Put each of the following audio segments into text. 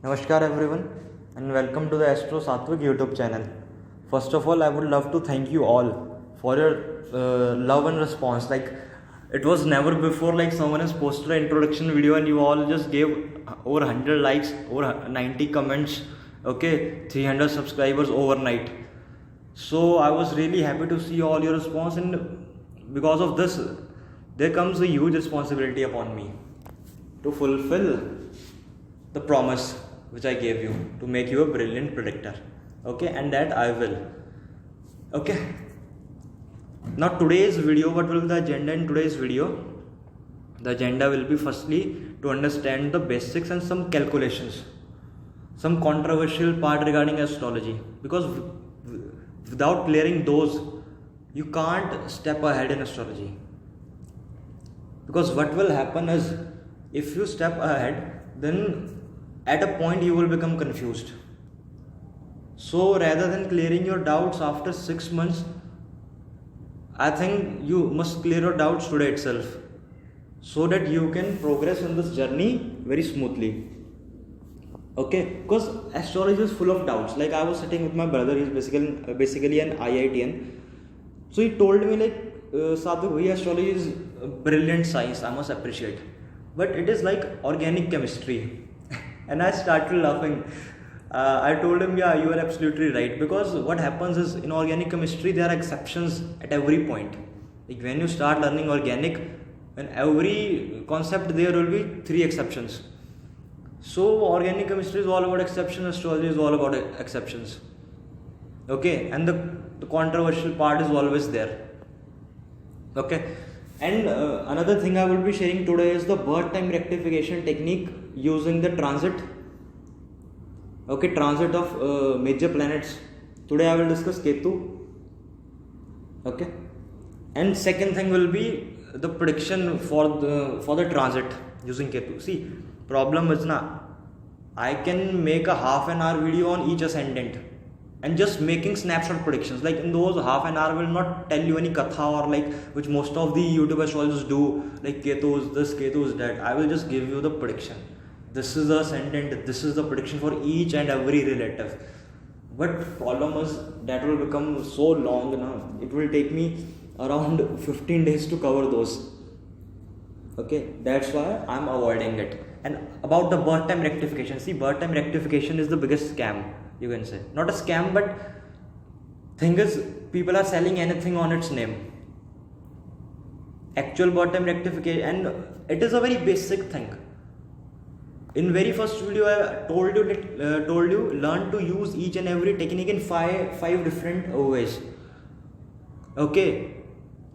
Namaskar everyone and welcome to the Astro Satvik YouTube channel. First of all, I would love to thank you all for your love and response. Like it was never before like someone has posted an introduction video and you all just gave over 100 likes, over 90 comments, okay, 300 subscribers overnight. So I was really happy to see all your response, and because of this there comes a huge responsibility upon me to fulfill the promise which I gave you to make you a brilliant predictor. Okay, and that I will. Okay. Now today's video, what will be the agenda in today's video? The agenda will be firstly to understand the basics and some calculations, some controversial part regarding astrology, because without clearing those you can't step ahead in astrology. Because what will happen is, if you step ahead, then at a point you will become confused. So rather than clearing your doubts after 6 months, I think you must clear your doubts today itself, so that you can progress in this journey very smoothly. Okay, because astrology is full of doubts. Like I was sitting with my brother, he's basically an IITian. So he told me like, Sadhu, astrology is a brilliant science, I must appreciate, but it is like organic chemistry. And I started laughing. I told him, yeah, you are absolutely right, because what happens is, in organic chemistry there are exceptions at every point. Like when you start learning organic, in every concept there will be 3 exceptions. So organic chemistry is all about exceptions, astrology is all about exceptions. Okay, and the controversial part is always there. Okay, and another thing I will be sharing today is the birth time rectification technique using the transit. Okay, transit of major planets. Today I will discuss Ketu. Okay, and second thing will be the prediction for the transit using Ketu. See, problem is na, I can make a half an hour video on each ascendant and just making snapshot predictions. Like in those half an hour will not tell you any katha, or like which most of the YouTube astrologers do, like Ketu is this, Ketu is that. I will just give you the prediction. This is the ascendant, this is the prediction for each and every relative. But problem is that will become so long now. It will take me around 15 days to cover those. Okay, that's why I'm avoiding it. And about the birth time rectification, see, birth time rectification is the biggest scam, you can say. Not a scam, but thing is, people are selling anything on its name. Actual birth time rectification, and it is a very basic thing. In very first video I told you learn to use each and every technique in five different ways. Okay,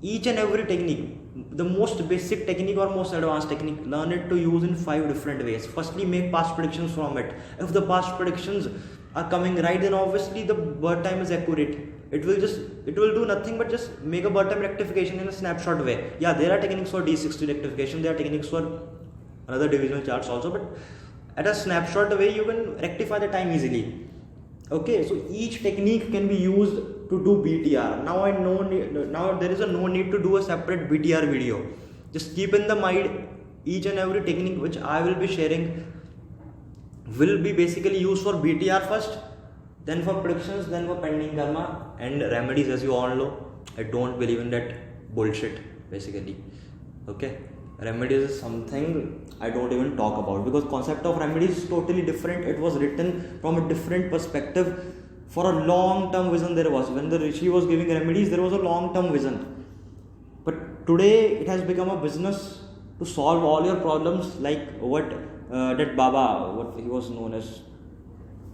each and every technique, the most basic technique or most advanced technique, learn it to use in 5 different ways. Firstly, make past predictions from it. If the past predictions are coming right, then obviously the birth time is accurate. It will do nothing but just make a birth time rectification in a snapshot way. Yeah, there are techniques for D60 rectification, there are techniques for another divisional charts also, but at a snapshot way you can rectify the time easily. Okay, so each technique can be used to do BTR. Now there is no need to do a separate BTR video. Just keep in the mind, each and every technique which I will be sharing will be basically used for BTR first, then for predictions, then for pending karma and remedies. As you all know, I don't believe in that bullshit basically. Okay, remedies is something I don't even talk about, because concept of remedies is totally different. It was written from a different perspective. For a long term vision there was, when the Rishi was giving remedies, there was a long term vision. But today it has become a business to solve all your problems, like what that Baba, what he was known as,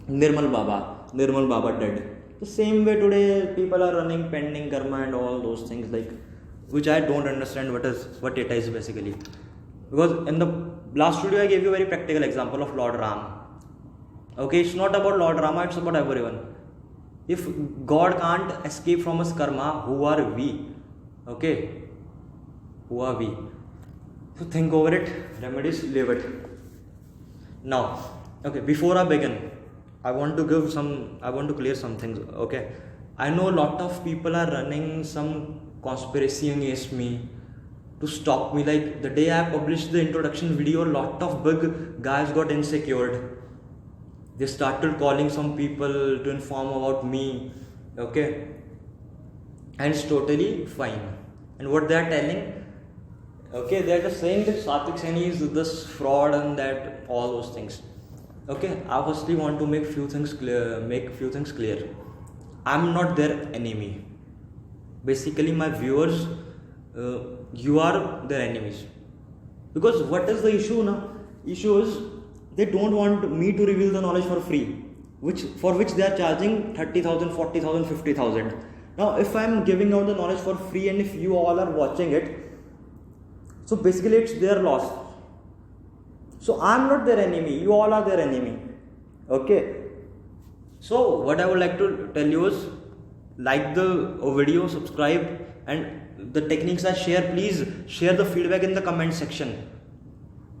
Nirmal Baba dead. The same way today people are running pending karma and all those things, like which I don't understand what it is basically. Because in the last video I gave you a very practical example of Lord Ram. Okay, it's not about Lord Rama, it's about everyone. If God can't escape from his karma, who are we? Okay, who are we? So think over it, remedies, leave it. Now, okay, before I begin, I want to clear some things. Okay, I know a lot of people are running some conspiracy against me to stop me. Like the day I published the introduction video, a lot of big guys got insecure. They started calling some people to inform about me, okay, and it's totally fine. And what they are telling, okay, they are just saying that Satvik Saini is this fraud and that all those things. Okay, I firstly want to make few things clear. I'm not their enemy. Basically, my viewers, you are their enemies. Because what is the issue now? Issue is they don't want me to reveal the knowledge for free, for which they are charging 30,000, 40,000, 50,000. Now, if I'm giving out the knowledge for free and if you all are watching it, so basically it's their loss. So I'm not their enemy, you all are their enemy. Okay. So what I would like to tell you is, like the video, subscribe, and the techniques I share, please share the feedback in the comment section.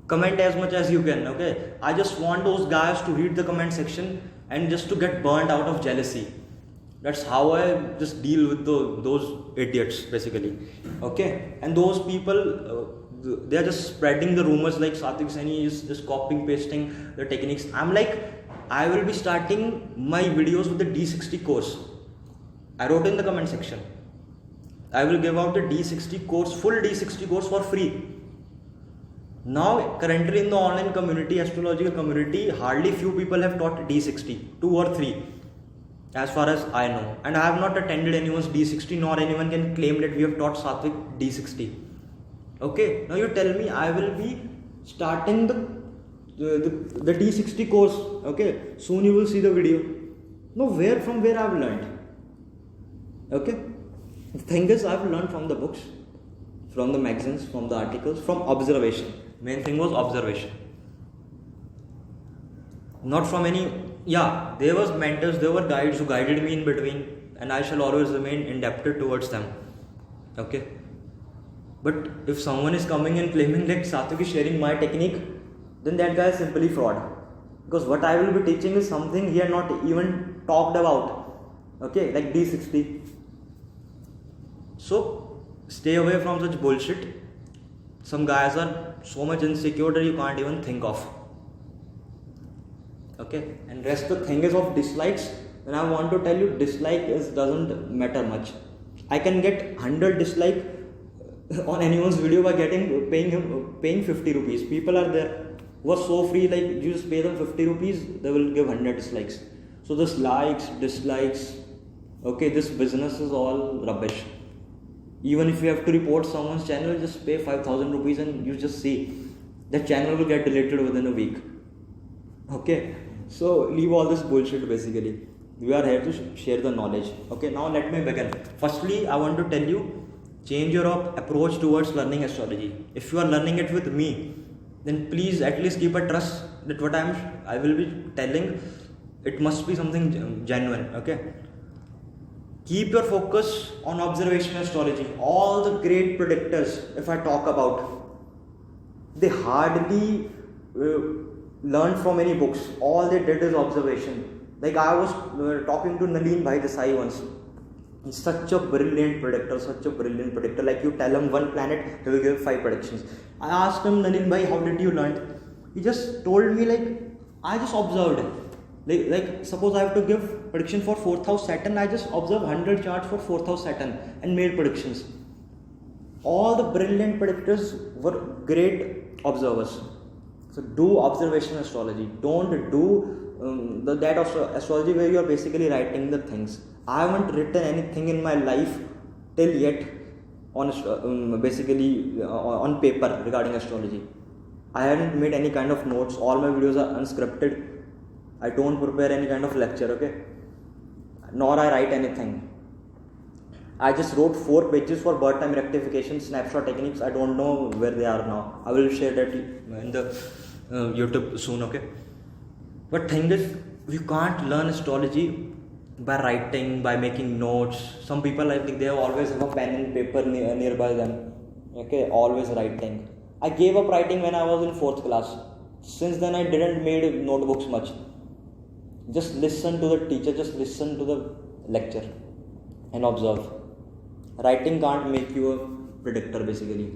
Comment as much as you can, okay? I just want those guys to read the comment section and just to get burned out of jealousy. That's how I just deal with those idiots, basically. Okay? And those people, they are just spreading the rumors like Satvik Saini is just copying, pasting the techniques. I'm like, I will be starting my videos with the D60 course. I wrote in the comment section, I will give out the D60 course, full D60 course for free. Now, currently in the online community, astrological community, hardly few people have taught D60, 2 or 3, as far as I know. And I have not attended anyone's D60, nor anyone can claim that we have taught Satvik D60. Okay, now you tell me, I will be starting the D60 course. Okay, soon you will see the video. Now, from where I have learned? Okay, the thing is, I have learned from the books, from the magazines, from the articles, from observation. Main thing was observation. Not from any, there was mentors, there were guides who guided me in between, and I shall always remain indebted towards them. Okay. But if someone is coming and claiming that Satvik is sharing my technique, then that guy is simply fraud. Because what I will be teaching is something he had not even talked about. Okay, like D60. So, stay away from such bullshit. Some guys are so much insecure that you can't even think of. Okay, and rest the thing is of dislikes. Then I want to tell you, doesn't matter much. I can get 100 dislike on anyone's video by paying 50 rupees. People are there who are so free, like you just pay them 50 rupees, they will give 100 dislikes. So this likes, dislikes, okay, this business is all rubbish. Even if you have to report someone's channel, just pay 5,000 rupees and you just see that channel will get deleted within a week. Okay, so leave all this bullshit. Basically, we are here to share the knowledge. Okay, now let me begin. Firstly, I want to tell you, change your approach towards learning astrology. If you are learning it with me, then please at least keep a trust that what I will be telling, it must be something genuine. Okay, keep your focus on observation astrology. All the great predictors, if I talk about, they hardly learned from any books. All they did is observation. Like I was talking to Nalin Bhai Desai once. He's such a brilliant predictor. Like you tell him one planet, he will give 5 predictions. I asked him, Nalin Bhai, how did you learn? He just told me, like, I just observed. Like suppose I have to give prediction for 4th house Saturn, I just observe 100 charts for 4th house Saturn and made predictions. All the brilliant predictors were great observers. So do observation astrology. Don't do that astrology where you are basically writing the things. I haven't written anything in my life till yet on basically on paper regarding astrology. I haven't made any kind of notes. All my videos are unscripted. I don't prepare any kind of lecture, okay? Nor I write anything. I just wrote 4 pages for birth time rectification, snapshot techniques. I don't know where they are now. I will share that in the YouTube soon, okay? But thing is, you can't learn astrology by writing, by making notes. Some people, I think, they always have a pen and paper nearby them. Okay, always writing. I gave up writing when I was in 4th class. Since then, I didn't made notebooks much. Just listen to the teacher, just listen to the lecture and observe. Writing can't make you a predictor, basically.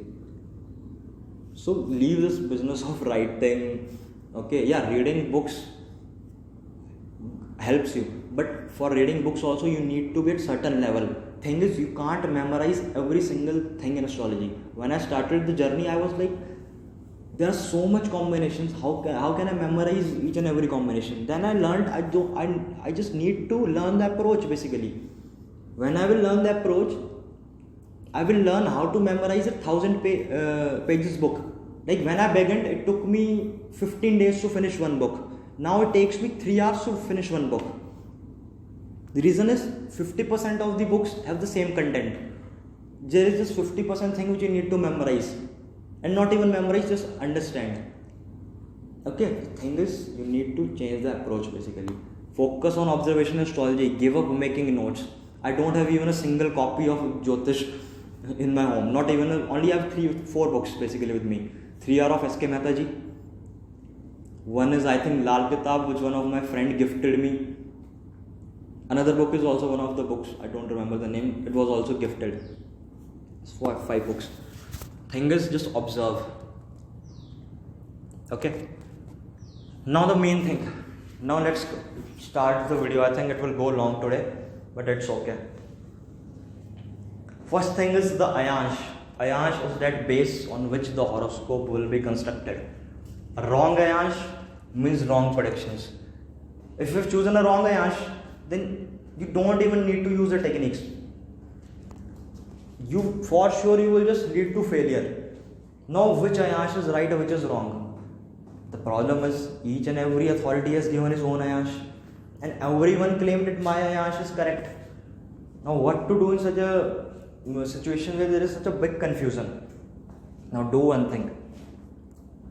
So leave this business of writing. Okay, yeah, reading books. helps you. But for reading books also you need to be at certain level. Thing is, you can't memorize every single thing in astrology. When I started the journey, I was like, there are so much combinations. How can I memorize each and every combination? Then I learned I just need to learn the approach basically. When I will learn the approach, I will learn how to memorize a 1,000 pages book. Like when I began, it took me 15 days to finish one book. Now it takes me 3 hours to finish one book. The reason is 50% of the books have the same content. There is just 50% thing which you need to memorize. And not even memorize, just understand. Okay, the thing is, you need to change the approach basically. Focus on observation astrology. Give up making notes. I don't have even a single copy of Jyotish in my home. Not even only have 3-4 books basically with me. 3 are of S.K. Mehta ji. One is, I think, Lal Kitab, which one of my friend gifted me. Another book is also one of the books. I don't remember the name. It was also gifted. It's 5 books. Thing is, just observe. Okay. Now the main thing. Now let's start the video. I think it will go long today, but it's okay. First thing is the Ayansh. Ayansh is that base on which the horoscope will be constructed. A wrong Ayansh means wrong predictions. If you've chosen a wrong Ayansh, then you don't even need to use the techniques. For sure you will just lead to failure. Now which Ayansh is right or which is wrong? The problem is each and every authority has given his own Ayansh, and everyone claimed that my Ayansh is correct. Now what to do in such a situation where there is such a big confusion? Now do one thing.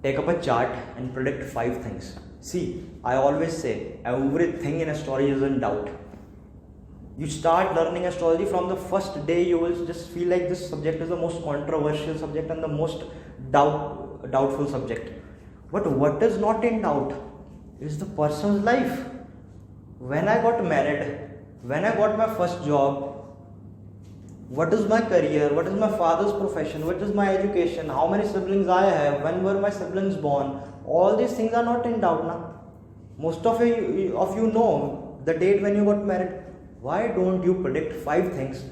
Take up a chart and predict 5 things. See, I always say everything in astrology is in doubt. You start learning astrology, from the first day you will just feel like this subject is the most controversial subject and the most doubtful subject. But what is not in doubt is the person's life. When I got married, when I got my first job, what is my career, what is my father's profession, what is my education, how many siblings I have, when were my siblings born, all these things are not in doubt now. Most of you know the date when you got married. Why don't you predict 5 things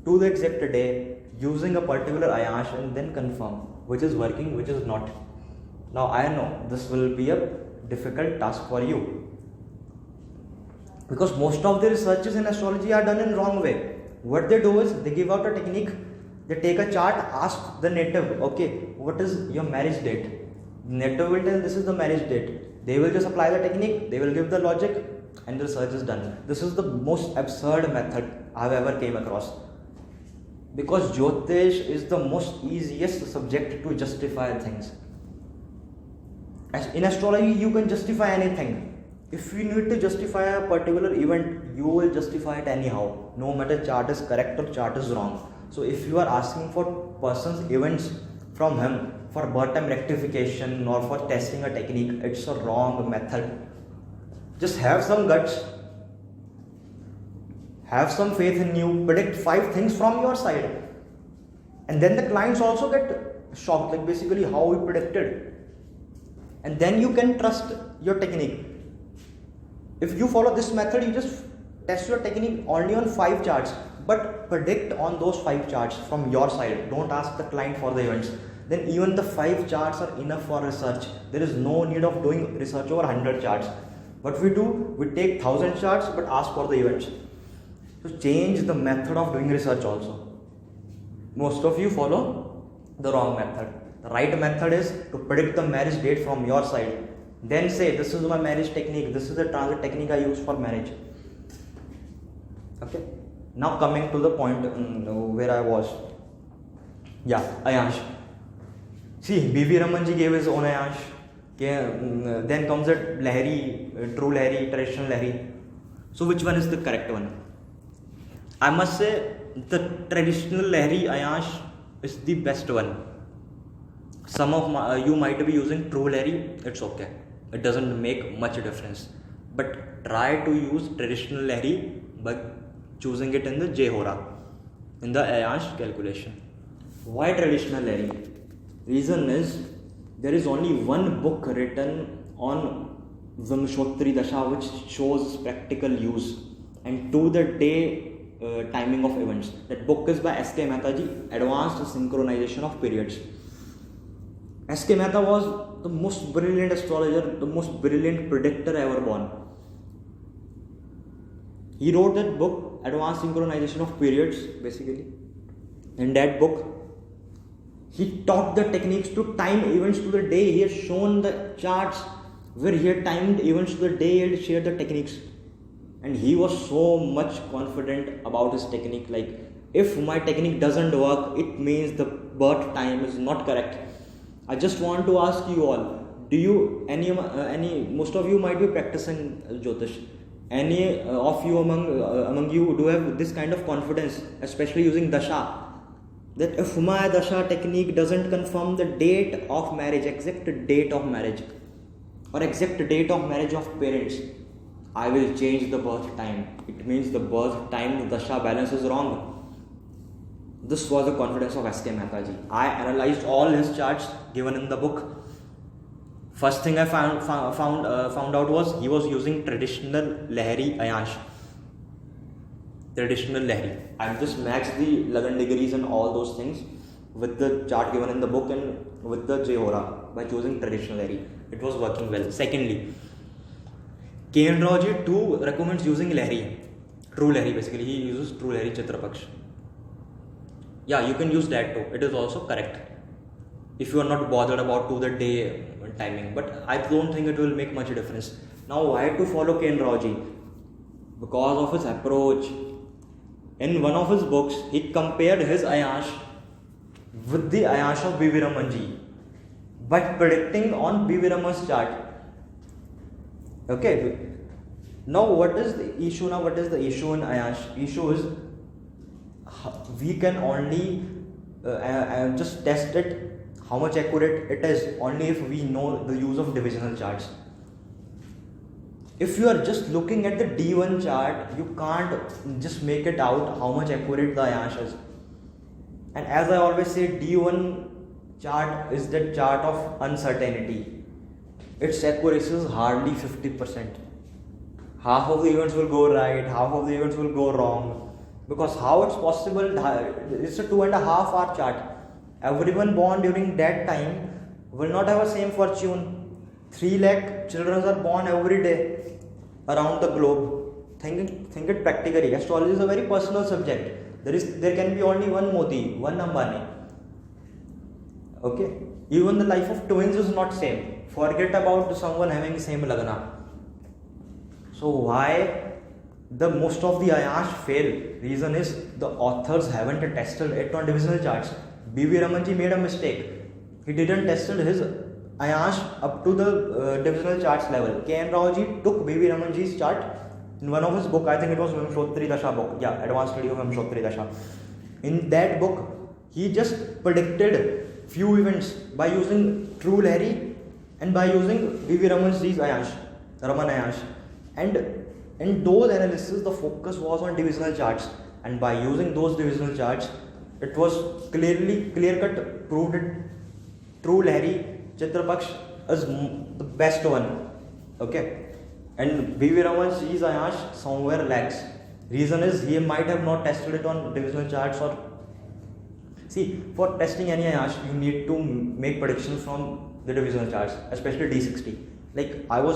to the exact day using a particular Ayansh and then confirm which is working, which is not? Now I know this will be a difficult task for you, because most of the researches in astrology are done in wrong way. What they do is they give out a technique. They take a chart, ask the native, okay, what is your marriage date? Native will tell this is the marriage date. They will just apply the technique, they will give the logic, and the research is done. This is the most absurd method I have ever came across, because Jyotish is the most easiest subject to justify things. In astrology you can justify anything. If you need to justify a particular event, you will justify it anyhow, no matter chart is correct or chart is wrong. So if you are asking for person's events from him for birth time rectification or for testing a technique, it's a wrong method. Just have some guts, have some faith in you, predict 5 things from your side, and then the clients also get shocked, like basically how we predicted, and then you can trust your technique. If you follow this method, you just test your technique only on 5 charts, but predict on those 5 charts from your side. Don't ask the client for the events. Then even the 5 charts are enough for research. There is no need of doing research over 100 charts. What we do, we take 1000 charts but ask for the events. So change the method of doing research also. Most of you follow the wrong method. The right method is to predict the marriage date from your side. Then say, this is my marriage technique, this is the transit technique I use for marriage. Okay. Now coming to the point where I was. Yeah, Ayansh. See, B.V. Ramanji gave his own Ayansh. Then comes a Lahiri, true Lahiri, traditional Lahiri. So which one is the correct one? I must say the traditional Lahiri Ayansh is the best one. Some of you might be using true Lahiri, it's okay. It doesn't make much difference. But try to use traditional Lahiri by choosing it in the J-Hora, in the Ayansh calculation. Why traditional Lahiri? Reason is, there is only one book written on Vimshottari Dasha, which shows practical use, and to the day timing of events. That book is by S.K. Mehta ji, Advanced Synchronization of Periods. S.K. Mehta was the most brilliant astrologer, the most brilliant predictor ever born. He wrote that book, Advanced Synchronization of Periods, basically. In that book, he taught the techniques to time events to the day. He has shown the charts where he had timed events to the day and shared the techniques. And he was so much confident about his technique. Like, if my technique doesn't work, it means the birth time is not correct. I just want to ask you all, do you, most of you might be practicing Jyotish. Any of you among you do have this kind of confidence, especially using Dasha, that if my Dasha technique doesn't confirm the date of marriage, exact date of marriage, or exact date of marriage of parents, I will change the birth time. It means the birth time, the Dasha balance is wrong. This was the confidence of S.K. Mehta ji. I analyzed all his charts given in the book. First thing I found out was he was using traditional Lahari Ayansh. Traditional Lahari. I've just maxed the Lagan degrees and all those things with the chart given in the book and with the J-Hora by choosing traditional Lahari. It was working well. Secondly, K.N. Rao ji too recommends using Lahari. True Lahari basically. He uses True Lahari Chitrapaksh. Yeah, you can use that too. It is also correct. If you are not bothered about to the day timing. But I don't think it will make much difference. Now, why to follow K.N. Rao ji? Because of his approach. In one of his books, he compared his Ayansh with the Ayansh of B.V. Raman ji by predicting on B.V. Raman's chart. Okay. Now, what is the issue now? What is the issue in Ayansh? Issue is we can only just test it, how much accurate it is, only if we know the use of divisional charts. If you are just looking at the D1 chart, you can't just make it out how much accurate the Ayansh is. And as I always say, D1 chart is the chart of uncertainty. Its accuracy is hardly 50%. Half of the events will go right, half of the events will go wrong. Because how it's possible, it's a 2.5 hour chart. Everyone born during that time will not have the same fortune. 3 lakh children are born every day around the globe. Think it practically. Astrology is a very personal subject. There can be only one Modi, one Ambani. Okay? Even the life of twins is not same. Forget about someone having the same Lagna. So why the most of the Ayansh fail? Reason is the authors haven't tested it on divisional charts. B.V. Raman ji made a mistake. He didn't tested his Ayansh up to the divisional charts level. K.N. Rao ji took B.V. Raman ji's chart in one of his book. I think it was Vimshottari Dasha book. Yeah, Advanced Study of Vimshottari Dasha. In that book, he just predicted few events by using True Lahari and by using B.V. Raman ji's Ayansh, Raman Ayansh. And in those analysis, the focus was on divisional charts, and by using those divisional charts, it was clear-cut proved it. True Lahari Chitrapaksh is the best one. Okay, and B.V. Raman's Ayansh somewhere lacks. Reason is he might have not tested it on divisional charts. Or see, for testing any Ayansh, you need to make predictions from the divisional charts, especially D60. Like I'm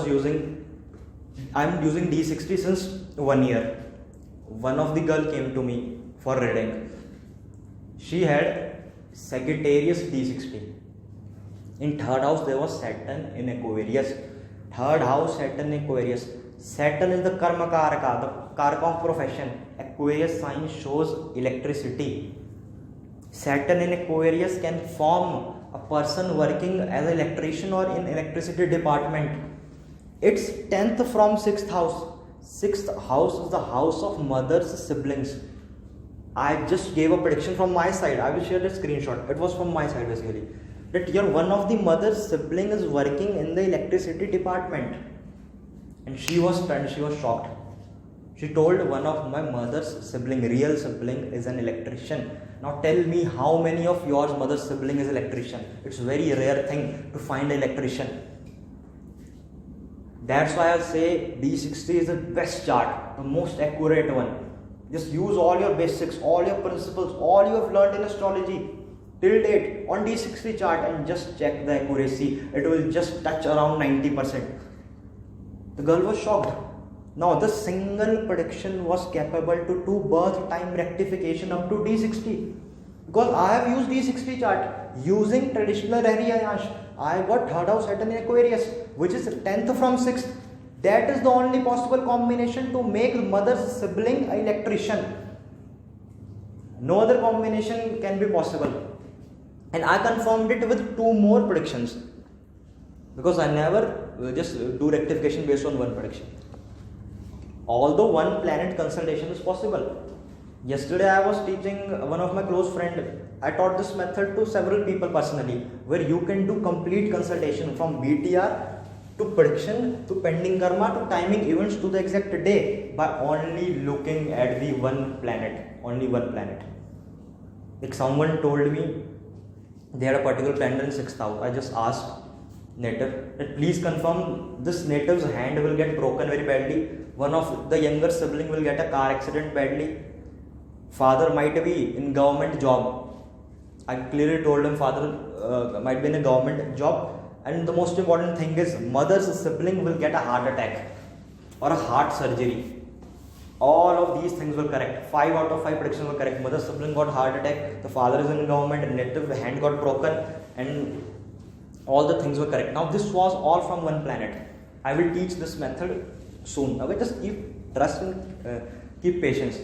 using D60 since 1 year. One of the girl came to me for reading. She had Sagittarius D60. In third house there was Saturn in Aquarius. Third house Saturn in Aquarius. Saturn is the karma karaka, the karaka of profession. Aquarius sign shows electricity. Saturn in Aquarius can form a person working as an electrician or in electricity department. It's 10th from 6th house. 6th house is the house of mother's siblings. I just gave a prediction from my side. I will share the screenshot. It was from my side basically. That one of the mother's sibling is working in the electricity department. And she was stunned, she was shocked. She told one of my mother's sibling, real sibling, is an electrician. Now tell me how many of yours mother's sibling is electrician. It's a very rare thing to find an electrician. That's why I say D60 is the best chart, the most accurate one. Just use all your basics, all your principles, all you have learned in astrology till date on D60 chart and just check the accuracy. It will just touch around 90%. The girl was shocked. Now the single prediction was capable to do birth time rectification up to D60. Because I have used D60 chart using traditional Rahri Ayansh. I got third house Saturn in Aquarius, which is 10th from 6th. That is the only possible combination to make mother's sibling an electrician. No other combination can be possible. And I confirmed it with 2 more predictions. Because I never just do rectification based on one prediction. Although one planet consultation is possible. Yesterday I was teaching one of my close friend. I taught this method to several people personally, where you can do complete consultation from BTR to prediction to pending karma to timing events to the exact day by only looking at the one planet, only one planet. Like someone told me they had a particular planet in 6th house. I just asked native that please confirm this native's hand will get broken very badly, one of the younger sibling will get a car accident badly, father might be in government job. I clearly told him father might be in a government job, and the most important thing is mother's sibling will get a heart attack or a heart surgery. All of these things were correct. 5 out of 5 predictions were correct. Mother's sibling got heart attack, the father is in government, native hand got broken, and all the things were correct. Now this was all from one planet. I will teach this method soon. Okay, just keep trust and keep patience.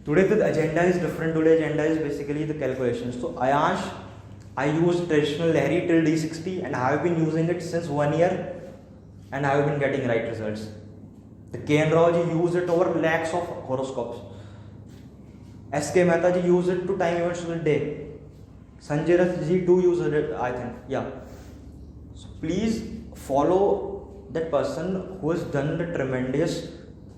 Today the agenda is different. Today agenda is basically the calculations. So Ayansh, I use traditional Lahiri till D60 and I have been using it since 1 year and I have been getting right results. The K.N. Rao ji used it over lakhs of horoscopes. S.K. Mehta ji used it to time events of the day. Sanjay Rath ji too used it, I think. Yeah. So please follow that person who has done the tremendous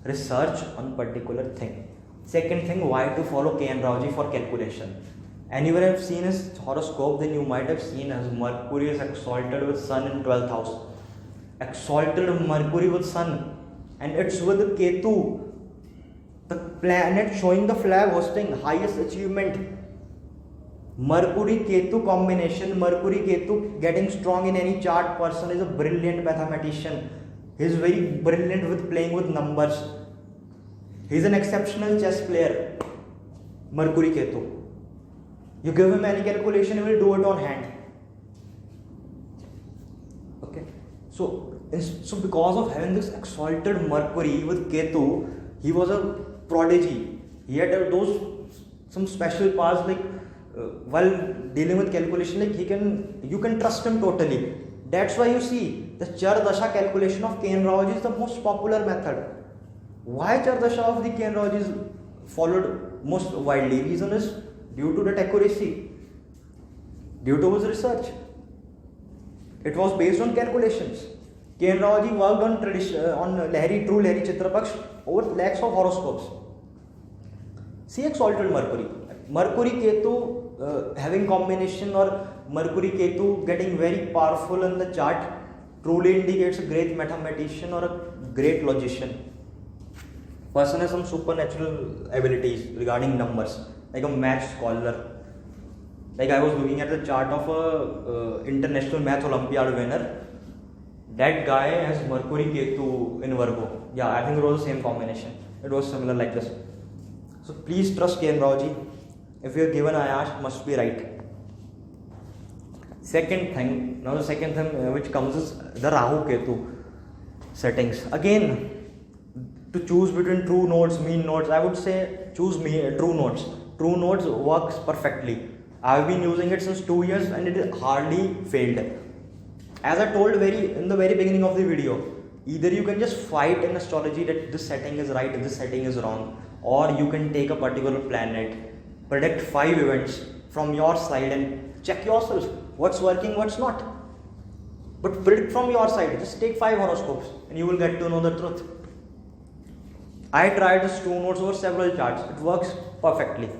research on particular thing. Second thing, why to follow K.N. Rao ji for calculation? Anyone have seen his horoscope, then you might have seen as Mercury is exalted with Sun in 12th house. Exalted Mercury with Sun, and it's with Ketu, the planet showing the flag hosting highest achievement. Mercury Ketu combination, Mercury Ketu getting strong in any chart. Person is a brilliant mathematician. He is very brilliant with playing with numbers. He is an exceptional chess player. Mercury Ketu. You give him any calculation, he will do it on hand. Okay. So because of having this exalted Mercury with Ketu, he was a prodigy. He had some special powers, like while dealing with calculation, like you can trust him totally. That's why you see the Char Dasha calculation of K.N. Rao is the most popular method. Why Char Dasha of the K.N. Rao is followed most widely? Reason is due to that accuracy, due to his research. It was based on calculations. K.N. Rao worked on Lahiri, true Lahiri Chitra Paksh over lakhs of horoscopes. See exalted Mercury. Mercury Ketu having combination, or Mercury Ketu getting very powerful in the chart truly indicates a great mathematician or a great logician. Person has some supernatural abilities regarding numbers, like a math scholar. Like I was looking at the chart of a international math Olympiad winner. That guy has Mercury Ketu in Virgo. Yeah, I think it was the same combination. It was similar like this. So please trust K.N. Rao ji. If you are given Ayansh, must be right. Second thing, now the second thing which comes is the Rahu Ketu settings. Again, to choose between true nodes, mean nodes, I would say choose true nodes. True nodes works perfectly. I have been using it since 2 years and it hardly failed. As I told in the very beginning of the video, either you can just fight in astrology that this setting is right, this setting is wrong, or you can take a particular planet, predict 5 events from your side and check yourself what's working, what's not. But predict from your side, just take 5 horoscopes and you will get to know the truth. I tried this true nodes over several charts. It works perfectly.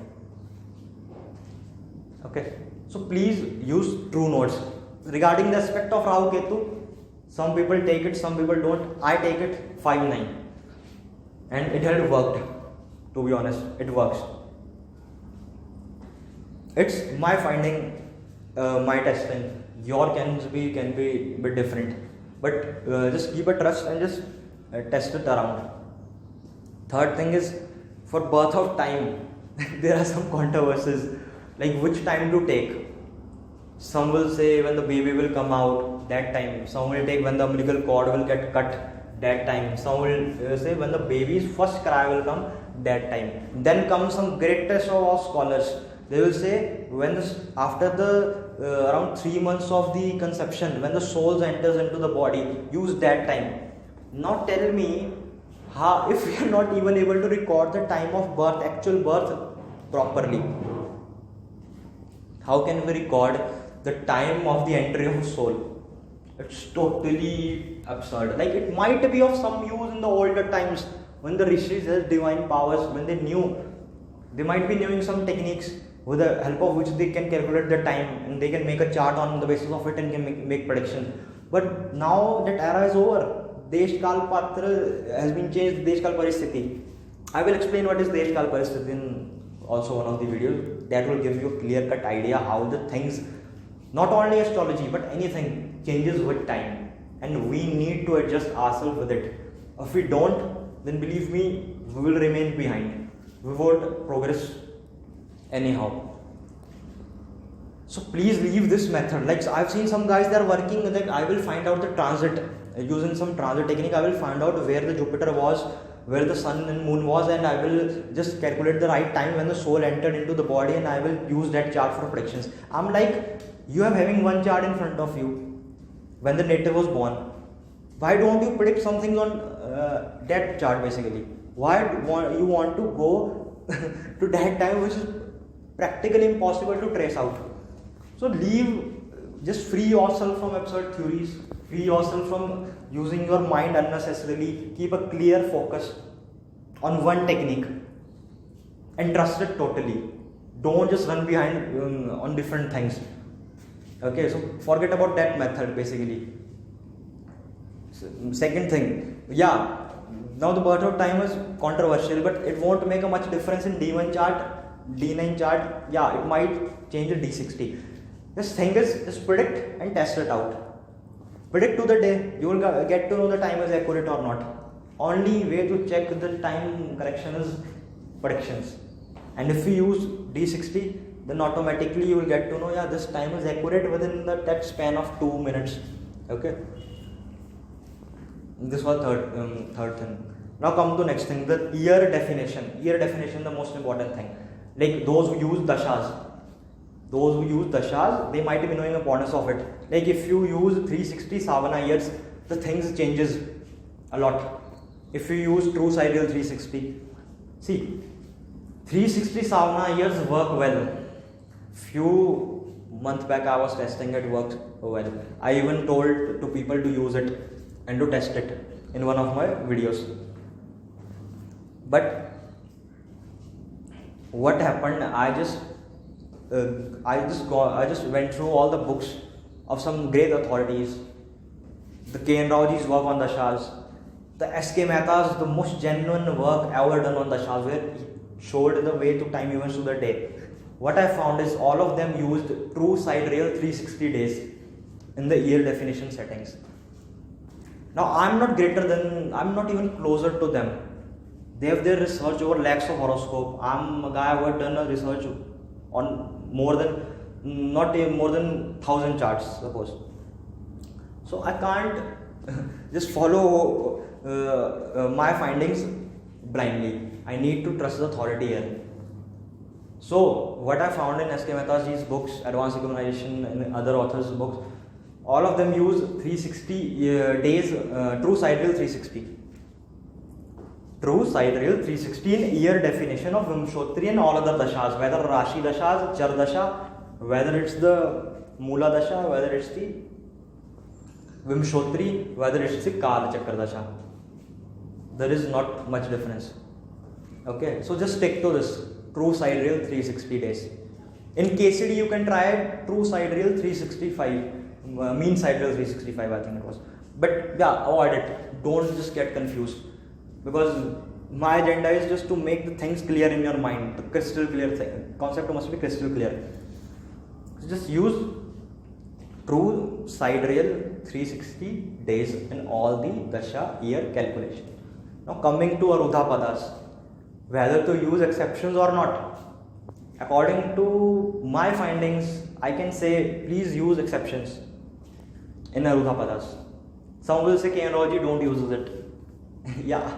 Okay, so please use true nodes. Regarding the aspect of Rahu Ketu, Some people take it, some people don't. I take it 5-9, and it had worked. To be honest, it works. It's my finding, my testing. Your can be a bit different, but just keep a trust and just test it around. Third thing is, for birth of time, there are some controversies, like which time to take. Some will say when the baby will come out, that time. Some will take when the umbilical cord will get cut, that time. Some will say when the baby's first cry will come, that time. Then comes some greatest of all scholars. They will say when after the around 3 months of the conception, when the soul enters into the body, use that time. Now tell me, how, if we are not even able to record the time of birth, actual birth properly, how can we record the time of the entry of soul? It's totally absurd. Like, it might be of some use in the older times when the rishis had divine powers, when they knew, they might be knowing some techniques with the help of which they can calculate the time, and they can make a chart on the basis of it and can make prediction. But now that era is over. Desh Kal Patra has been changed. Desh Kal Paristhiti. I will explain what is Desh Kal Paristhiti in also one of the videos. That will give you a clear cut idea how the things, not only astrology but anything, changes with time, and we need to adjust ourselves with it. If we don't, then believe me, we will remain behind. We won't progress anyhow. So please leave this method. Like, I've seen some guys, they are working like, I will find out the transit using some transit technique. I will find out where the Jupiter was, where the sun and moon was, and I will just calculate the right time when the soul entered into the body, and I will use that chart for predictions. I'm like, you are having one chart in front of you when the native was born. Why don't you predict something on that chart basically? Why you want to go to that time which is practically impossible to trace out? So just free yourself from absurd theories, free yourself from using your mind unnecessarily, keep a clear focus on one technique and trust it totally. Don't just run behind on different things. Okay, so forget about that method basically. Second thing, yeah, now the birth of time is controversial, but it won't make a much difference in D1 chart, D9 chart. Yeah, it might change the D60. This thing is just predict and test it out. Predict to the day, you will get to know the time is accurate or not. Only way to check the time correction is predictions. And if you use D60, then automatically you will get to know, yeah, this time is accurate within that span of 2 minutes. Okay. This was third thing. Now come to next thing, the year definition. Year definition, the most important thing. Like those who use dashas. Those who use dashas, they might be knowing the importance of it. Like if you use 360 Savana years, the things changes a lot. If you use true sidereal 360, see, 360 Savana years work well. Few months back I was testing it, worked well. I even told to people to use it and to test it in one of my videos. But what happened? I just went through all the books of some great authorities. The K.N. Raoji's work on dashas, the S.K. Mehta's the most genuine work ever done on dashas, where he showed the way to time events to the day. What I found is all of them used true sidereal 360 days in the year definition settings. Now I'm not even closer to them. They have their research over lakhs of horoscope. I'm a guy who had done a research on more than 1,000 charts, suppose. So I can't just follow my findings blindly. I need to trust the authority here. So what I found in S.K. Mehta's books, Advanced Equalization, and other authors' books, all of them use 360 days, true sidereal 360. True sidereal 360 in year definition of Vimshottari and all other dashas, whether Rashi dashas, Char dasha, whether it's the Mula dasha, whether it's the Vimshottari, whether it's the Kala Chakra dasha. There is not much difference. Okay, so just stick to this true sidereal 360 days. In KCD you can try true sidereal 365, mean sidereal 365, I think it was. But yeah, avoid it. Don't just get confused, because my agenda is just to make the things clear in your mind. The crystal clear thing. Concept must be crystal clear. So just use true sidereal 360 days in all the dasha year calculation. Now coming to Arudha-padas, whether to use exceptions or not. According to my findings, I can say please use exceptions in Arudha-padas. Some will say Kainology don't use it. Yeah.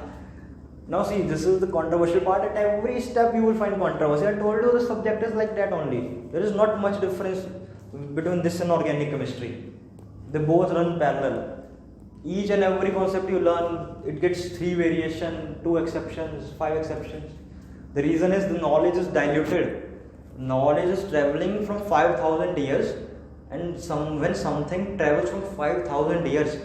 Now see, this is the controversial part. At every step you will find controversy. I told you the subject is like that only. There is not much difference between this and organic chemistry. They both run parallel. Each and every concept you learn, it gets 3 variation, 2 exceptions, 5 exceptions. The reason is the knowledge is diluted. Knowledge is traveling from 5,000 years, and when something travels from 5,000 years,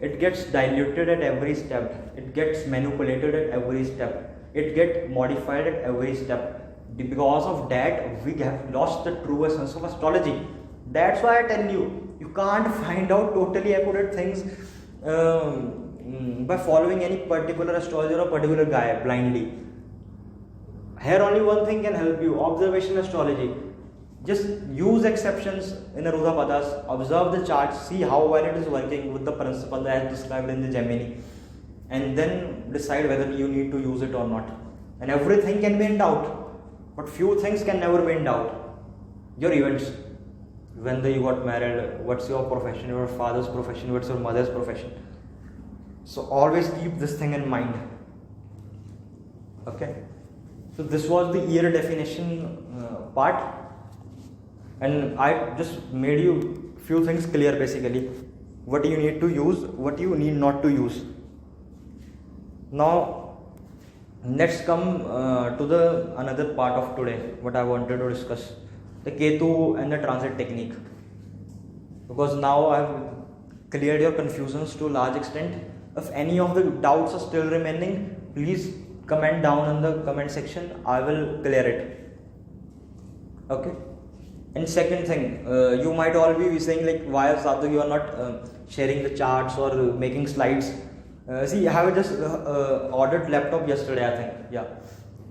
it gets diluted at every step. It gets manipulated at every step. It gets modified at every step. Because of that, we have lost the true essence of astrology. That's why I tell you, you can't find out totally accurate things by following any particular astrologer or particular guy blindly. Here only one thing can help you: observation astrology. Just use exceptions in Arudha-padas, observe the chart, see how well it is working with the principle as described in the Gemini, and then decide whether you need to use it or not. And everything can be in doubt, but few things can never be in doubt. Your events, when you got married, what's your profession, your father's profession, what's your mother's profession. So always keep this thing in mind. Okay. So this was the year definition part, and I just made you few things clear basically. What you need to use, what you need not to use. Now let's come to the another part of today, what I wanted to discuss, the Ketu and the transit technique. Because now I've cleared your confusions to a large extent. If any of the doubts are still remaining, please comment down in the comment section. I will clear it. Okay. And second thing, you might all be saying like, why Satvik you are not sharing the charts or making slides. See, I have just ordered laptop yesterday, I think. Yeah.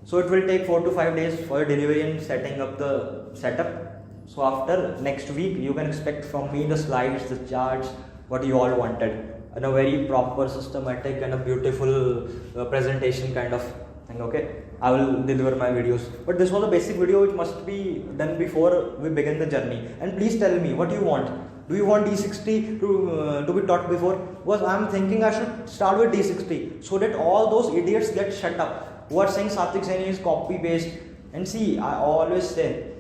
So it will take 4 to 5 days for delivery and setting up the setup. So after next week, you can expect from me the slides, the charts, what you all wanted, and a very proper, systematic, and a beautiful presentation kind of thing. Okay, I will deliver my videos. But this was a basic video which must be done before we begin the journey. And please tell me what you want. Do you want D60 to be taught before? Because I am thinking I should start with D60 so that all those idiots get shut up who are saying Satvik Saini is copy paste. And see, I always say,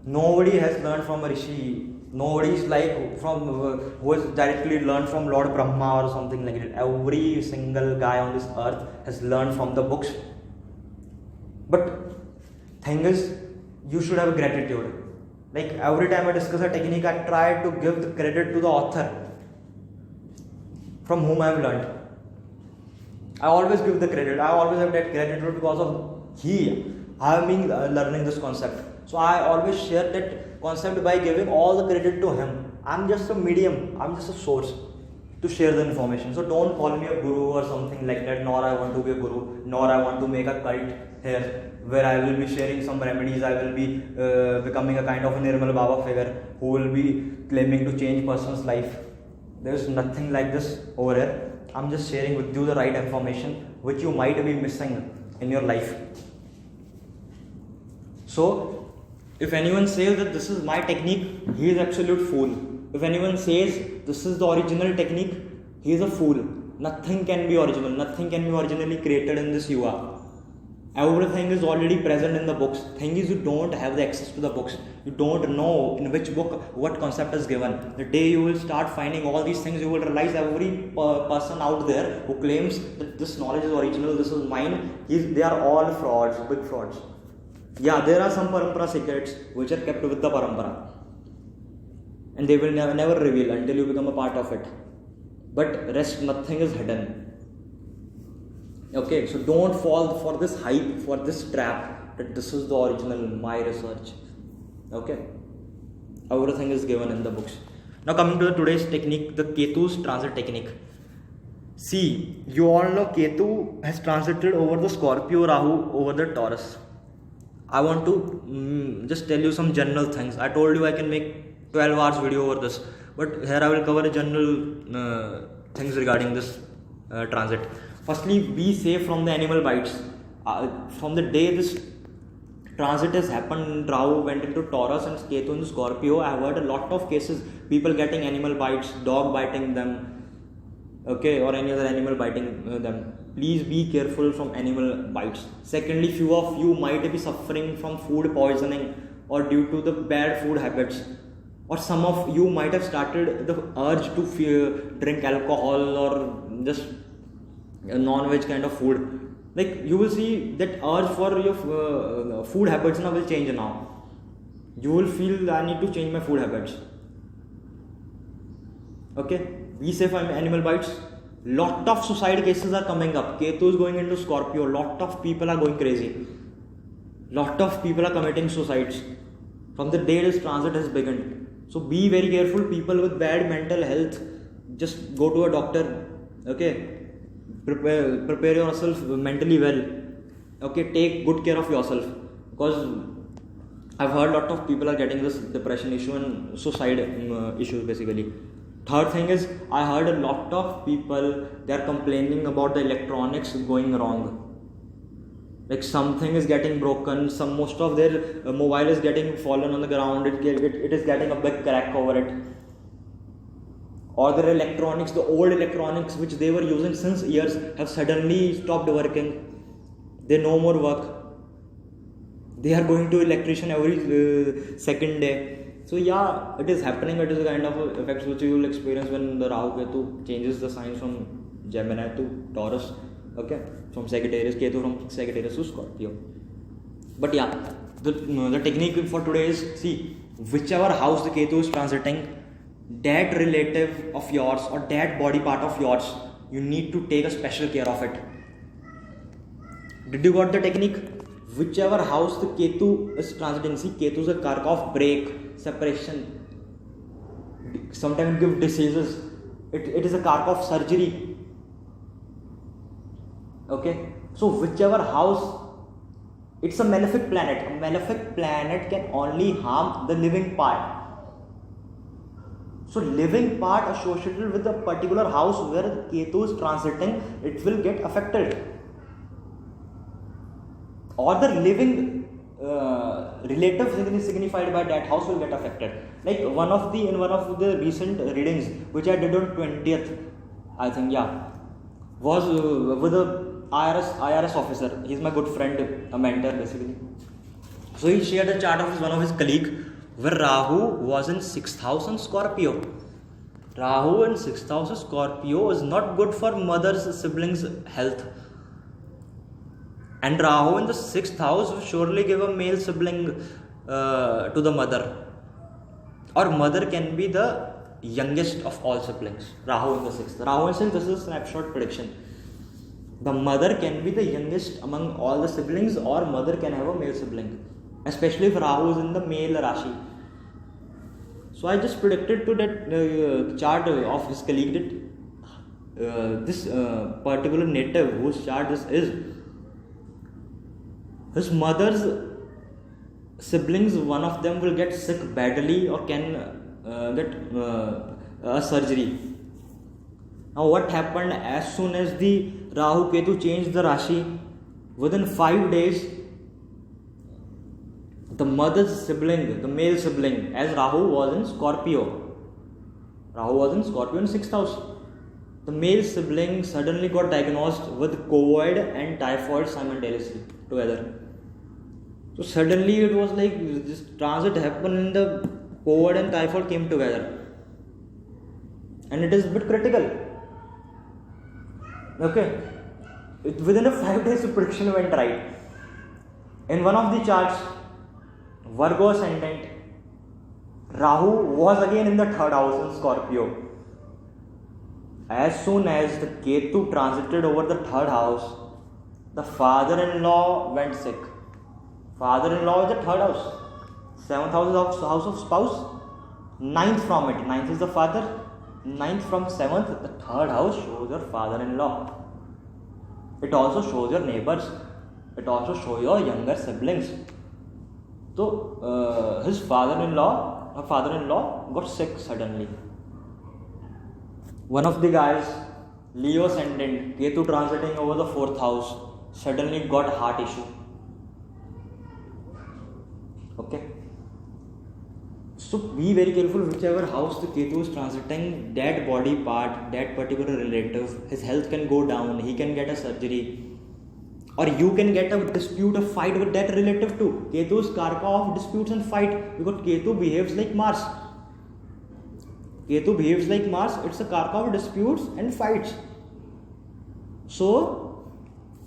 nobody has learned from a rishi. Nobody is like from who has directly learned from Lord Brahma or something like that. Every single guy on this earth has learned from the books. But thing is, you should have gratitude. Like every time I discuss a technique, I try to give the credit to the author from whom I have learned. I always give the credit. I always have that gratitude because of I have been learning this concept. So I always share that concept by giving all the credit to him. I'm just a medium. I'm just a source to share the information. So don't call me a guru or something like that. Nor I want to be a guru. Nor I want to make a cult here where I will be sharing some remedies. I will be becoming a kind of a Nirmal Baba figure who will be claiming to change person's life. There is nothing like this over here. I'm just sharing with you the right information which you might be missing in your life. So, if anyone says that this is my technique, he is absolute fool. If anyone says this is the original technique, he is a fool. Nothing can be original. Nothing can be originally created in this yuga. Everything is already present in the books. Thing is, you don't have the access to the books. You don't know in which book what concept is given. The day you will start finding all these things, you will realize every person out there who claims that this knowledge is original, this is mine, they are all frauds, big frauds. Yeah, there are some parampara secrets which are kept with the parampara, and they will never reveal until you become a part of it. But rest, nothing is hidden. Okay, so don't fall for this hype, for this trap that this is the original, my research. Okay, everything is given in the books. Now coming to the today's technique, the Ketu's transit technique. See, you all know Ketu has transited over the Scorpio, Rahu over the Taurus. I want to just tell you some general things. I told you I can make 12 hours video over this, but here I will cover general things regarding this transit. Firstly, be safe from the animal bites. From the day this transit has happened, Rahu went into Taurus and Ketu into Scorpio. I have heard a lot of cases, people getting animal bites, dog biting them, okay, or any other animal biting them. Please be careful from animal bites. Secondly, few of you might be suffering from food poisoning or due to the bad food habits, or some of you might have started the urge to drink alcohol or just a non-veg kind of food. Like you will see that urge for your food habits now will change now. You will feel I need to change my food habits. Okay, be safe from animal bites. Lot of suicide cases are coming up. Ketu is going into Scorpio. Lot of people are going crazy. Lot of people are committing suicides from the day this transit has begun. So be very careful. People with bad mental health, just go to a doctor. Okay, prepare yourself mentally well. Okay, take good care of yourself, because I've heard lot of people are getting this depression issue and suicide issues basically. Third thing is, I heard a lot of people, they are complaining about the electronics going wrong. Like something is getting broken, most of their mobile is getting fallen on the ground, it is getting a big crack over it. Or their electronics, the old electronics which they were using since years have suddenly stopped working. They no more work. They are going to electrician every second day. So yeah, it is happening. It is a kind of effects which you will experience when the Rahu Ketu changes the signs from Gemini to Taurus. Okay, from Sagittarius, Ketu from Sagittarius to Scorpio. But yeah, the technique for today is, see, whichever house the Ketu is transiting, that relative of yours or that body part of yours, you need to take a special care of it. Did you got the technique? Whichever house the Ketu is transiting, see, Ketu is a karka of break, separation, sometimes give diseases. It is a karka of surgery. Okay, so whichever house, it's a malefic planet. A malefic planet can only harm the living part. So living part associated with a particular house where Ketu is transiting, it will get affected. Or the living relative signified by that house will get affected. Like in one of the recent readings which I did on 20th, I think, yeah, was with a IRS officer. He's my good friend, a mentor basically. So he shared a chart of one of his colleague where Rahu was in 6th house in Scorpio. Rahu in 6th house of Scorpio is not good for mother's siblings' health. And Rahu in the 6th house will surely give a male sibling to the mother. Or mother can be the youngest of all siblings. Rahu in the 6th. Rahu in 6th, this is a snapshot prediction. The mother can be the youngest among all the siblings, or mother can have a male sibling. Especially if Rahu is in the male Rashi. So I just predicted to that chart of his colleague that this particular native whose chart this is, his mother's siblings, one of them will get sick badly or can get a surgery. Now what happened, as soon as the Rahu Ketu changed the Rashi, within 5 days, the mother's sibling, the male sibling, as Rahu was in Scorpio. Rahu was in Scorpio in 6th house. The male sibling suddenly got diagnosed with COVID and typhoid simultaneously together. So suddenly it was like this transit happened and the COVID and typhoid came together. And it is a bit critical. Okay. Within a 5 days the prediction went right. In one of the charts, Virgo ascendant, Rahu was again in the 3rd house in Scorpio. As soon as the Ketu transited over the 3rd house, the father-in-law went sick. Father-in-law is the 3rd house. 7th house is house of spouse. Ninth from it. Ninth is the father. Ninth from seventh, the third house shows your father-in-law. It also shows your neighbors. It also shows your younger siblings. So his father-in-law got sick suddenly. One of the guys, Leo ascendant, Ketu transiting over the fourth house, suddenly got heart issue. Okay. So be very careful whichever house the Ketu is transiting, that body part, that particular relative, his health can go down, he can get a surgery, or you can get a dispute, a fight with that relative too. Ketu is Karka of disputes and fight, because Ketu behaves like Mars. Ketu behaves like Mars, it's a Karka of disputes and fights. So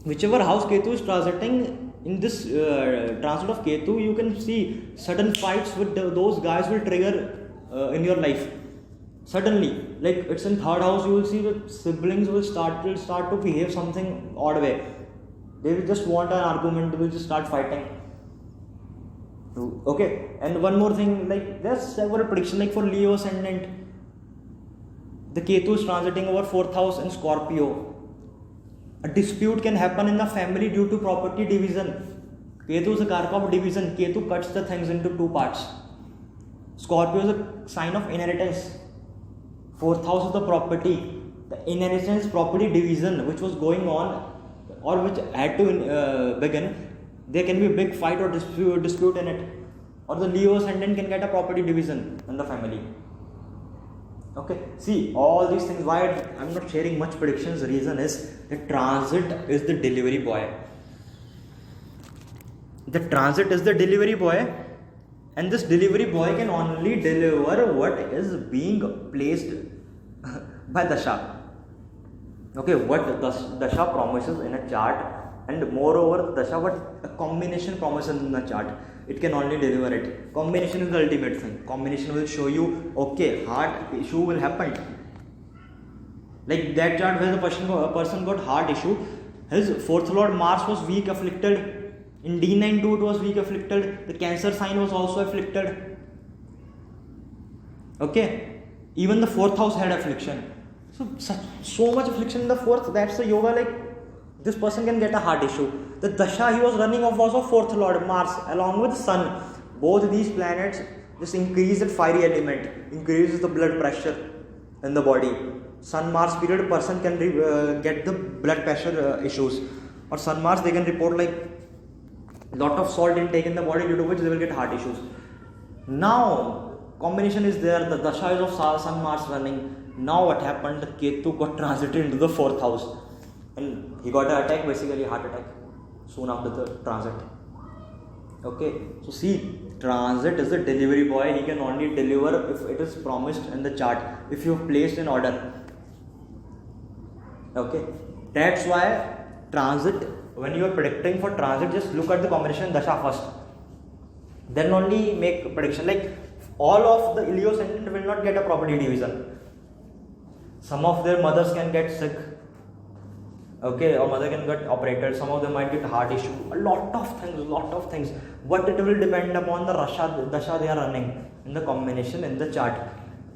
whichever house Ketu is transiting, in this transit of Ketu, you can see certain fights with those guys will trigger in your life. Suddenly, like it's in third house, you will see that siblings will start to behave something odd way. They will just want an argument, they will just start fighting. Okay, and one more thing, like there's several predictions, like for Leo ascendant, the Ketu is transiting over fourth house in Scorpio. A dispute can happen in the family due to property division. Ketu is a Karka of division. Ketu cuts the things into two parts. Scorpio is a sign of inheritance. Fourth house is the property. The inheritance property division which was going on or which had to begin, there can be a big fight or dispute in it. Or the Leo ascendant can get a property division in the family. Okay, see all these things. Why I'm not sharing much predictions, the reason is the transit is the delivery boy. The transit is the delivery boy, and this delivery boy can only deliver what is being placed by Dasha. Okay, what Dasha promises in a chart, and moreover Dasha what a combination promises in the chart, it can only deliver it. Combination is the ultimate thing. Combination will show you, okay, heart issue will happen. Like that chart where the person got heart issue, his fourth lord Mars was weak afflicted. In D9 too it was weak afflicted. The Cancer sign was also afflicted. Okay, even the fourth house had affliction. So much affliction in the fourth. That's the yoga. Like this person can get a heart issue. The dasha he was running off was of fourth lord Mars along with Sun. Both these planets just increase the fiery element, increases the blood pressure in the body. Sun Mars period person can get the blood pressure issues, or Sun Mars they can report like lot of salt intake in the body, due to which they will get heart issues. Now combination is there, the dasha is of Sun Mars running. Now what happened, the Ketu got transited into the fourth house and he got an attack, basically heart attack soon after the transit. Okay, so see, transit is the delivery boy. He can only deliver if it is promised in the chart, if you have placed in order. Okay, that's why transit, when you are predicting for transit, just look at the combination dasha first, then only make a prediction. Like all of the Leo ascendant will not get a property division. Some of their mothers can get sick, okay, or mother can get operated. Some of them might get heart issue. A lot of things. But it will depend upon the dasha they are running in the combination in the chart.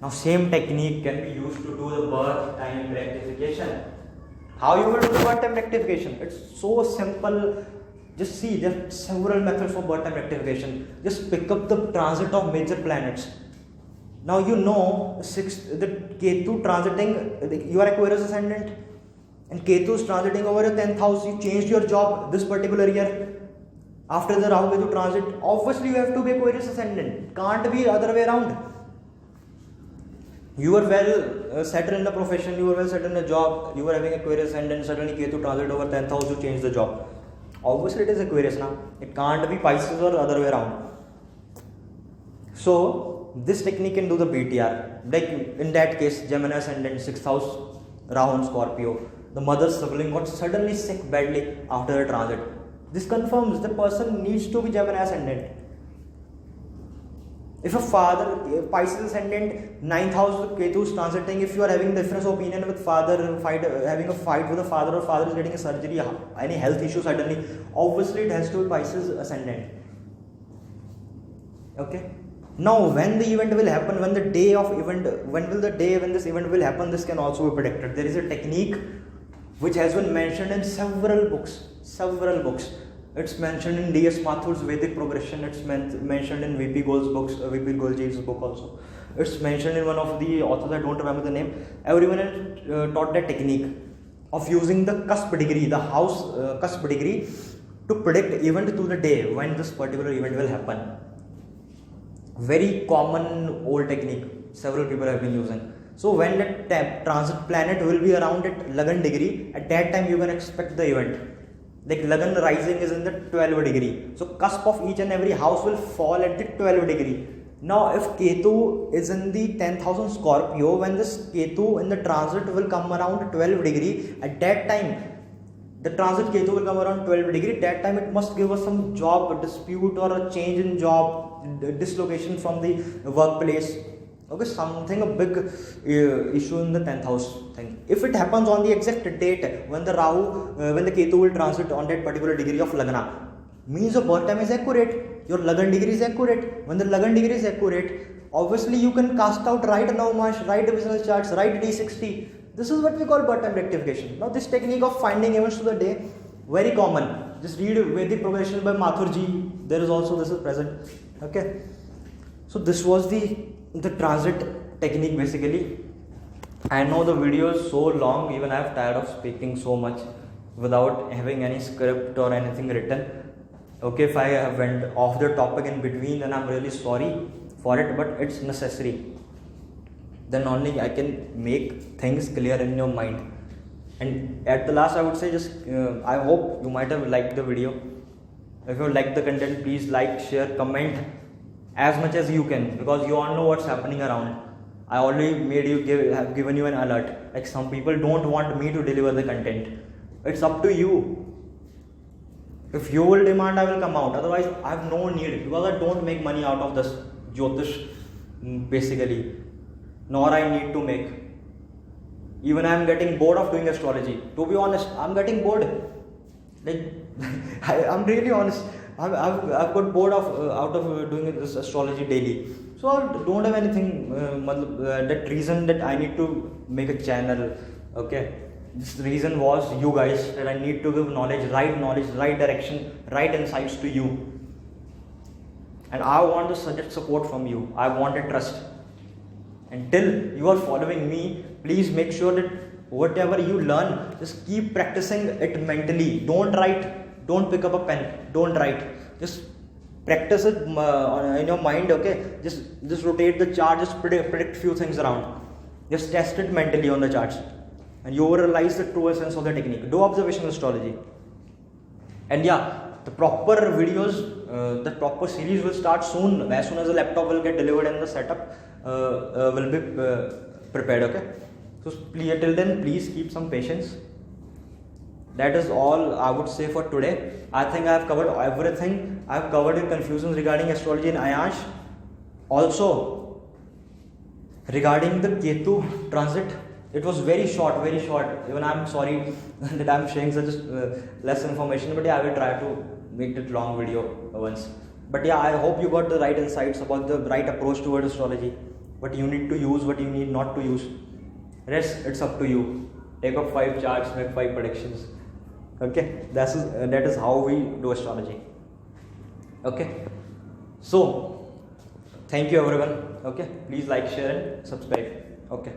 Now same technique can be used to do the birth time rectification. How you will do the birth time rectification? It's so simple. Just see, there are several methods for birth time rectification. Just pick up the transit of major planets. Now you know the Ketu transiting, you are Aquarius ascendant, and Ketu is transiting over your 10th house. You changed your job this particular year after the Rahu Ketu transit. Obviously you have to be Aquarius ascendant, can't be other way around. You were well settled in the profession, you were well settled in the job, you were having Aquarius ascendant, suddenly Ketu transit over 10th house, you change the job. Obviously it is Aquarius now, it can't be Pisces or other way around. So this technique can do the BTR. Like in that case, Gemini ascendant, 6th house, Rahu and Scorpio. The mother's sibling got suddenly sick badly after the transit. This confirms the person needs to be Gemini ascendant. If a father, Pisces ascendant, 9th house Ketu is transiting, if you are having difference of opinion with father, having a fight with a father, or father is getting a surgery, any health issue suddenly, obviously it has to be Pisces ascendant. Okay. Now, when the event will happen, when the day of event, when will the day when this event will happen, this can also be predicted. There is a technique which has been mentioned in several books. Several books. It's mentioned in D.S. Mathur's Vedic Progression. It's mentioned in V.P. Gold's books, V.P. Golji's book also. It's mentioned in one of the authors, I don't remember the name. Everyone has taught that technique of using the cusp degree, the house cusp degree, to predict event to the day when this particular event will happen. Very common old technique, several people have been using. So when that transit planet will be around at Lagan degree, at that time you can expect the event. Like Lagan rising is in the 12 degree. So cusp of each and every house will fall at the 12 degree. Now if Ketu is in the 10,000 Scorpio, when this Ketu in the transit will come around 12 degree, at that time the transit Ketu will come around 12 degree, that time it must give us some job dispute or a change in job, dislocation from the workplace. Okay, something a big issue in the 10th house thing. If it happens on the exact date when the Rahu, when the Ketu will transit on that particular degree of Lagna, means your birth time is accurate, your Lagan degree is accurate. When the Lagan degree is accurate, obviously you can cast out right Navamash, right divisional charts, right D60. This is what we call birth time rectification. Now this technique of finding events to the day, very common. Just read Vedic Progression by Mathurji. There is also this is present. Okay. So this was the transit technique basically. I know the video is so long, even I am tired of speaking so much without having any script or anything written. Okay, if I have went off the topic in between, then I'm really sorry for it, but it's necessary. Then only I can make things clear in your mind. And at the last I would say just I hope you might have liked the video. If you like the content, please like, share, comment as much as you can, because you all know what's happening around. I already have given you an alert. Like some people don't want me to deliver the content. It's up to you. If you will demand, I will come out. Otherwise, I have no need, because I don't make money out of this Jyotish basically. Nor I need to make. Even I am getting bored of doing astrology. To be honest, I am getting bored. Like I'm really honest. I've got bored of out of doing this astrology daily. So I don't have anything that reason that I need to make a channel. Okay, this reason was you guys, that I need to give knowledge, right direction, right insights to you. And I want to suggest support from you. I want a trust. Until you are following me, please make sure that whatever you learn, just keep practicing it mentally. Don't write, don't pick up a pen, don't write. Just practice it in your mind, okay? Just rotate the chart, just predict few things around. Just test it mentally on the charts. And you will realize the true essence of the technique. Do observational astrology. And yeah, the proper videos, the proper series will start soon. As soon as the laptop will get delivered and the setup will be prepared, okay? So till then, please keep some patience. That is all I would say for today. I think I have covered everything. I have covered your confusions regarding astrology in Ayansh. Also, regarding the Ketu transit, it was very short. Even I am sorry that I am sharing such less information, but yeah, I will try to make it long video once. But yeah, I hope you got the right insights about the right approach towards astrology. What you need to use, what you need not to use. Rest, it's up to you. Take up 5 charts, make 5 predictions. Okay, that is how we do astrology. Okay, so thank you everyone. Okay, please like, share and subscribe. Okay.